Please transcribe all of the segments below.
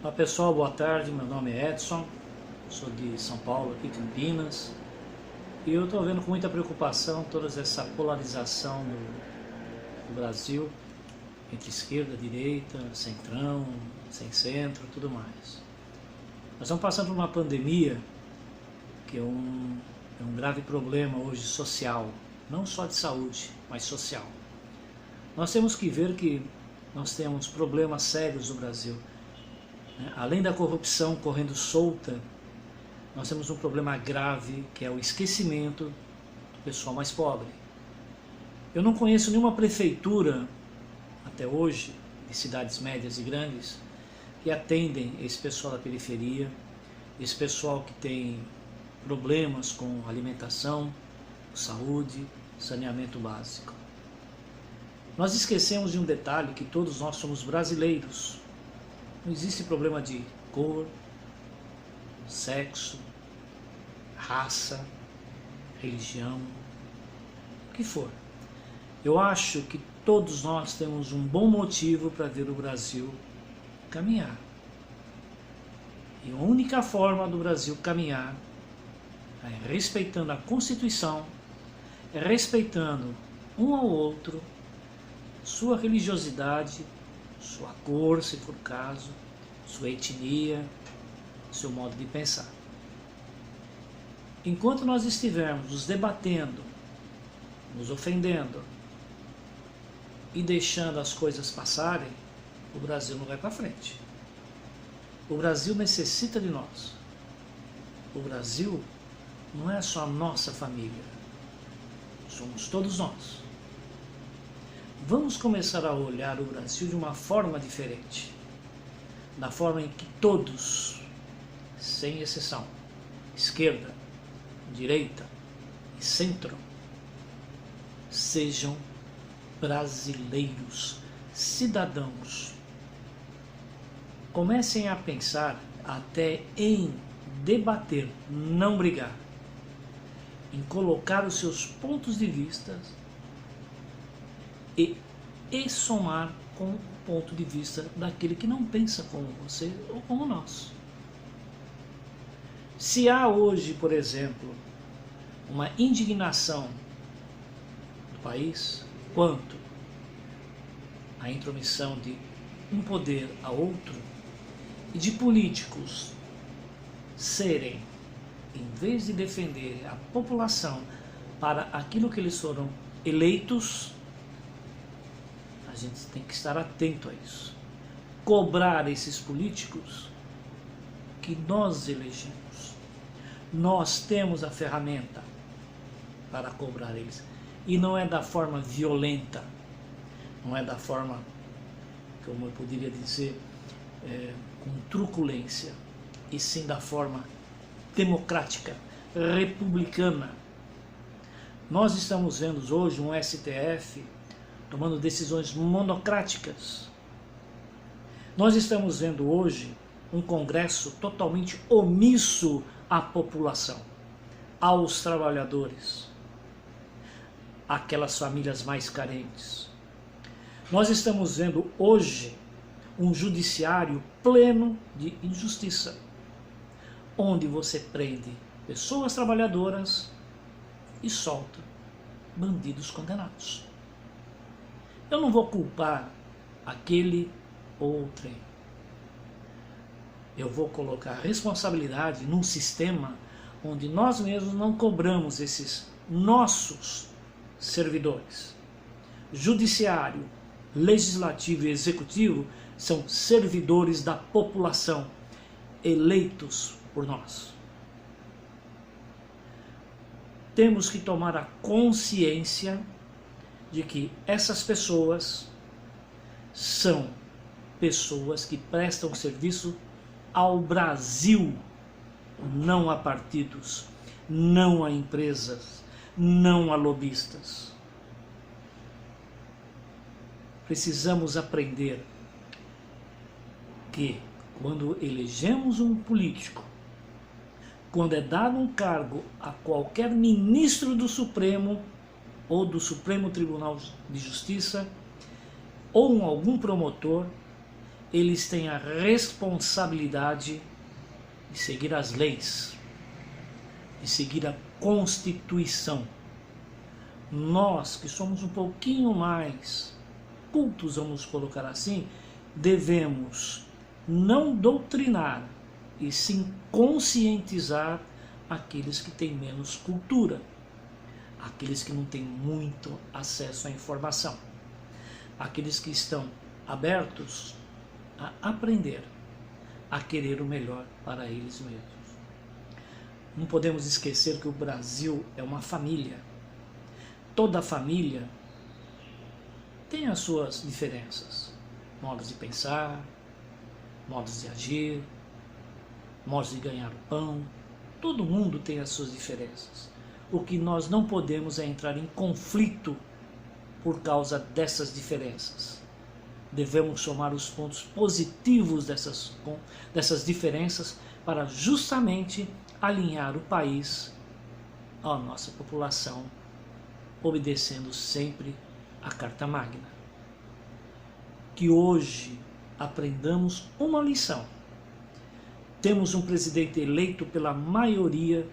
Olá pessoal, boa tarde, meu nome é Edson, sou de São Paulo, aqui Campinas, e eu estou vendo com muita preocupação toda essa polarização no Brasil, entre esquerda, direita, centrão, sem centro, tudo mais. Nós estamos passando por uma pandemia que é um grave problema hoje social, não só de saúde, mas social. Nós temos que ver que nós temos problemas sérios no Brasil. Além da corrupção correndo solta, nós temos um problema grave que é o esquecimento do pessoal mais pobre. Eu não conheço nenhuma prefeitura, até hoje, de cidades médias e grandes, que atendem esse pessoal da periferia, esse pessoal que tem problemas com alimentação, saúde, saneamento básico. Nós esquecemos de um detalhe, que todos nós somos brasileiros. Não existe problema de cor, sexo, raça, religião, o que for. Eu acho que todos nós temos um bom motivo para ver o Brasil caminhar. E a única forma do Brasil caminhar é respeitando a Constituição, é respeitando um ao outro, sua religiosidade, sua cor, se for o caso, sua etnia, seu modo de pensar. Enquanto nós estivermos nos debatendo, nos ofendendo e deixando as coisas passarem, o Brasil não vai para frente. O Brasil necessita de nós. O Brasil não é só a nossa família, somos todos nós. Vamos começar a olhar o Brasil de uma forma diferente, da forma em que todos, sem exceção, esquerda, direita e centro, sejam brasileiros, cidadãos. Comecem a pensar até em debater, não brigar, em colocar os seus pontos de vista e somar com o ponto de vista daquele que não pensa como você ou como nós. Se há hoje, por exemplo, uma indignação do país quanto à intromissão de um poder a outro e de políticos serem, em vez de defender a população para aquilo que eles foram eleitos, a gente tem que estar atento a isso. Cobrar esses políticos que nós elegemos. Nós temos a ferramenta para cobrar eles. E não é da forma violenta, não é da forma, como eu poderia dizer, com truculência, e sim da forma democrática, republicana. Nós estamos vendo hoje um STF tomando decisões monocráticas. Nós estamos vendo hoje um Congresso totalmente omisso à população, aos trabalhadores, àquelas famílias mais carentes. Nós estamos vendo hoje um judiciário pleno de injustiça, onde você prende pessoas trabalhadoras e solta bandidos condenados. Eu não vou culpar aquele ou outro. Eu vou colocar a responsabilidade num sistema onde nós mesmos não cobramos esses nossos servidores. Judiciário, legislativo e executivo são servidores da população, eleitos por nós. Temos que tomar a consciência de que essas pessoas são pessoas que prestam serviço ao Brasil, não a partidos, não a empresas, não a lobistas. Precisamos aprender que quando elegemos um político, quando é dado um cargo a qualquer ministro do Supremo ou do Supremo Tribunal de Justiça ou algum promotor, eles têm a responsabilidade de seguir as leis, de seguir a Constituição. Nós, que somos um pouquinho mais cultos, vamos colocar assim, devemos não doutrinar, e sim conscientizar aqueles que têm menos cultura, aqueles que não têm muito acesso à informação, aqueles que estão abertos a aprender, a querer o melhor para eles mesmos. Não podemos esquecer que o Brasil é uma família. Toda família tem as suas diferenças, modos de pensar, modos de agir, modos de ganhar o pão. Todo mundo tem as suas diferenças. O que nós não podemos é entrar em conflito por causa dessas diferenças. Devemos somar os pontos positivos dessas diferenças para justamente alinhar o país à nossa população, obedecendo sempre a Carta Magna. Que hoje aprendamos uma lição. Temos um presidente eleito pela maioria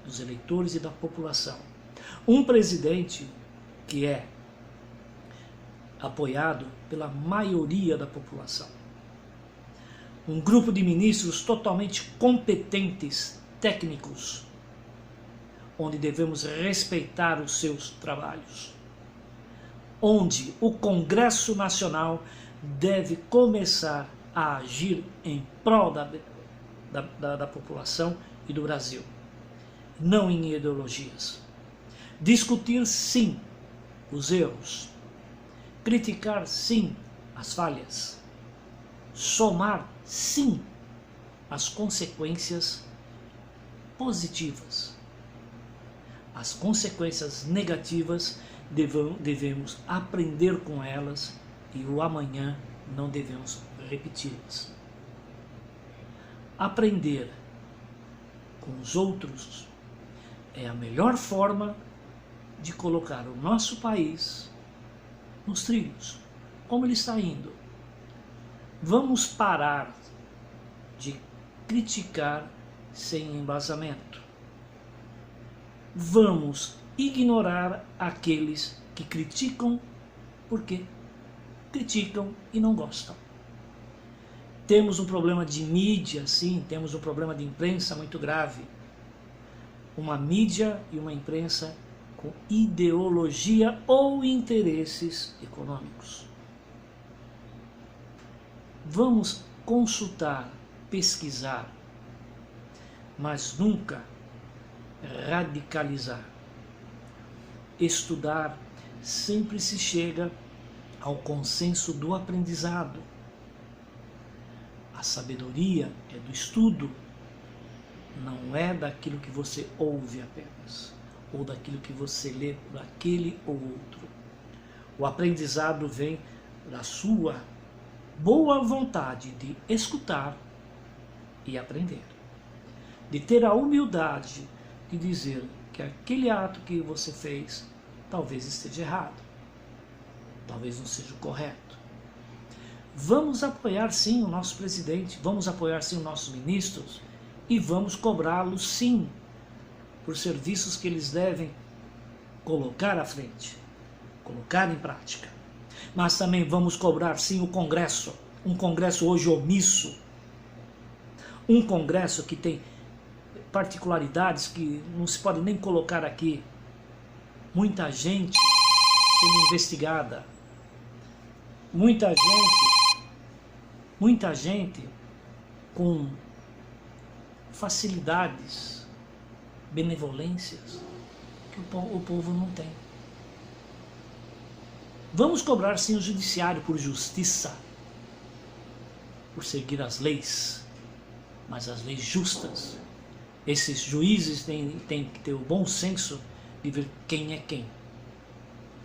dos eleitores e da população. Um presidente que é apoiado pela maioria da população. Um grupo de ministros totalmente competentes, técnicos, onde devemos respeitar os seus trabalhos. Onde o Congresso Nacional deve começar a agir em prol da população e do Brasil, não em ideologias. Discutir sim os erros, criticar sim as falhas, somar sim as consequências positivas. As consequências negativas devemos aprender com elas e o amanhã não devemos repeti-las. Aprender com os outros é a melhor forma de colocar o nosso país nos trilhos, como ele está indo. Vamos parar de criticar sem embasamento. Vamos ignorar aqueles que criticam porque criticam e não gostam. Temos um problema de mídia, sim, temos um problema de imprensa muito grave. Uma mídia e uma imprensa com ideologia ou interesses econômicos. Vamos consultar, pesquisar, mas nunca radicalizar. Estudar sempre se chega ao consenso do aprendizado. A sabedoria é do estudo, não é daquilo que você ouve apenas, ou daquilo que você lê por aquele ou outro. O aprendizado vem da sua boa vontade de escutar e aprender, de ter a humildade de dizer que aquele ato que você fez talvez esteja errado, talvez não seja o correto. Vamos apoiar sim o nosso presidente, vamos apoiar sim os nossos ministros e vamos cobrá-los sim por serviços que eles devem colocar à frente, colocar em prática. Mas também vamos cobrar sim o Congresso, um Congresso hoje omisso, um Congresso que tem particularidades que não se pode nem colocar aqui. Muita gente sendo investigada, muita gente com facilidades, benevolências que o povo não tem. Vamos cobrar sim o judiciário por justiça, por seguir as leis, mas as leis justas. Esses juízes têm que ter o bom senso de ver quem é quem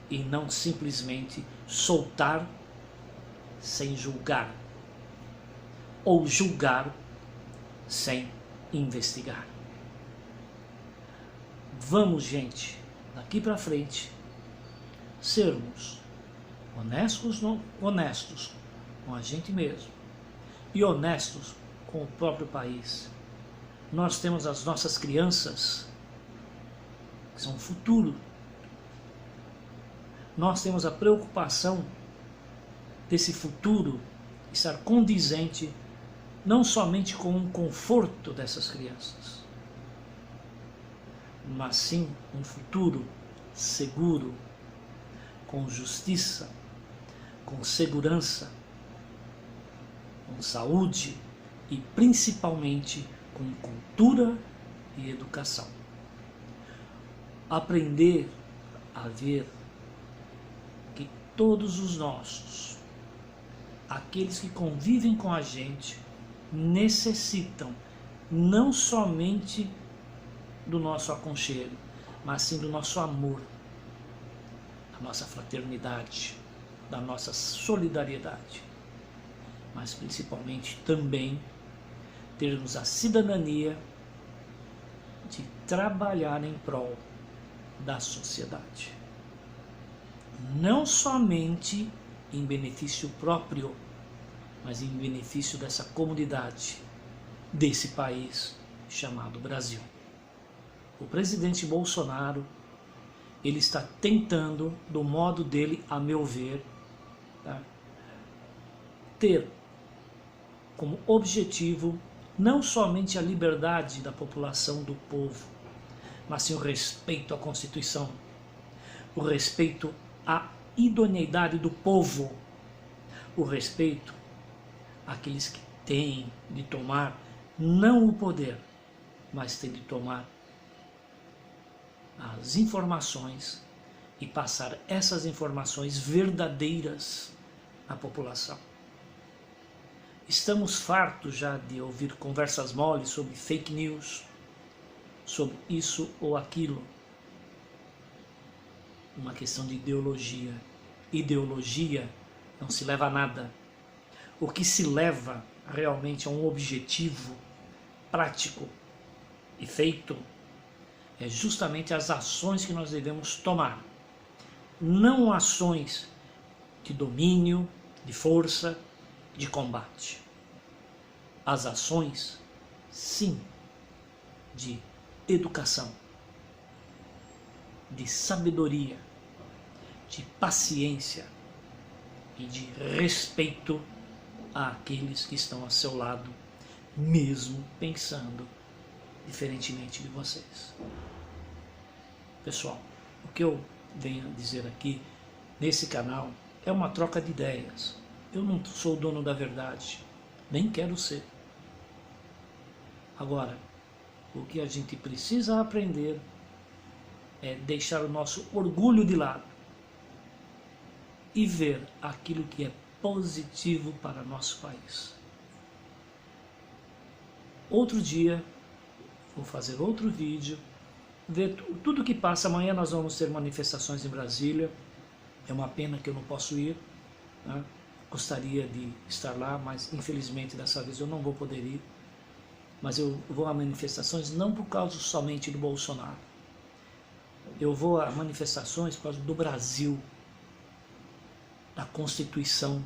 e não simplesmente soltar sem julgar ou julgar sem investigar. Vamos, gente, daqui para frente sermos honestos com a gente mesmo, e honestos com o próprio país. Nós temos as nossas crianças, que são o futuro. Nós temos a preocupação desse futuro estar condizente não somente com o conforto dessas crianças, mas sim um futuro seguro, com justiça, com segurança, com saúde e principalmente com cultura e educação. Aprender a ver que todos os nossos, aqueles que convivem com a gente, necessitam não somente do nosso aconchego, mas sim do nosso amor, da nossa fraternidade, da nossa solidariedade, mas principalmente também termos a cidadania de trabalhar em prol da sociedade. Não somente em benefício próprio, mas em benefício dessa comunidade, desse país chamado Brasil. O presidente Bolsonaro, ele está tentando, do modo dele, a meu ver, tá, ter como objetivo não somente a liberdade da população, do povo, mas sim o respeito à Constituição, o respeito à idoneidade do povo, o respeito àqueles que têm de tomar não o poder, mas têm de tomar as informações e passar essas informações verdadeiras à população. Estamos fartos já de ouvir conversas moles sobre fake news, sobre isso ou aquilo. Uma questão de ideologia. Ideologia não se leva a nada. O que se leva realmente a um objetivo prático e feito é justamente as ações que nós devemos tomar. Não ações de domínio, de força, de combate. As ações, sim, de educação, de sabedoria, de paciência e de respeito àqueles que estão ao seu lado, mesmo pensando diferentemente de vocês. Pessoal, o que eu venho dizer aqui nesse canal é uma troca de ideias. Eu não sou o dono da verdade, nem quero ser. Agora, o que a gente precisa aprender é deixar o nosso orgulho de lado e ver aquilo que é positivo para nosso país. Outro dia, vou fazer outro vídeo, ver tudo que passa. Amanhã nós vamos ter manifestações em Brasília. É uma pena que eu não posso ir, né? Gostaria de estar lá, mas infelizmente dessa vez eu não vou poder ir. Mas eu vou a manifestações não por causa somente do Bolsonaro. Eu vou a manifestações por causa do Brasil, da Constituição,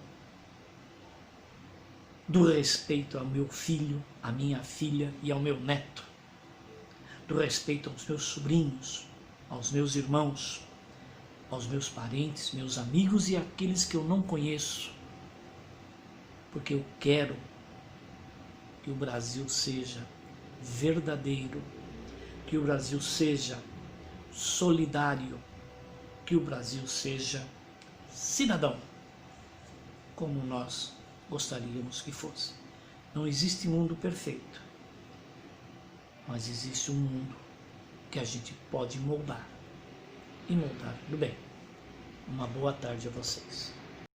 do respeito ao meu filho, à minha filha e ao meu neto, do respeito aos meus sobrinhos, aos meus irmãos, aos meus parentes, meus amigos e aqueles que eu não conheço, porque eu quero que o Brasil seja verdadeiro, que o Brasil seja solidário, que o Brasil seja cidadão, como nós gostaríamos que fosse. Não existe mundo perfeito, mas existe um mundo que a gente pode moldar, e moldar do bem. Uma boa tarde a vocês.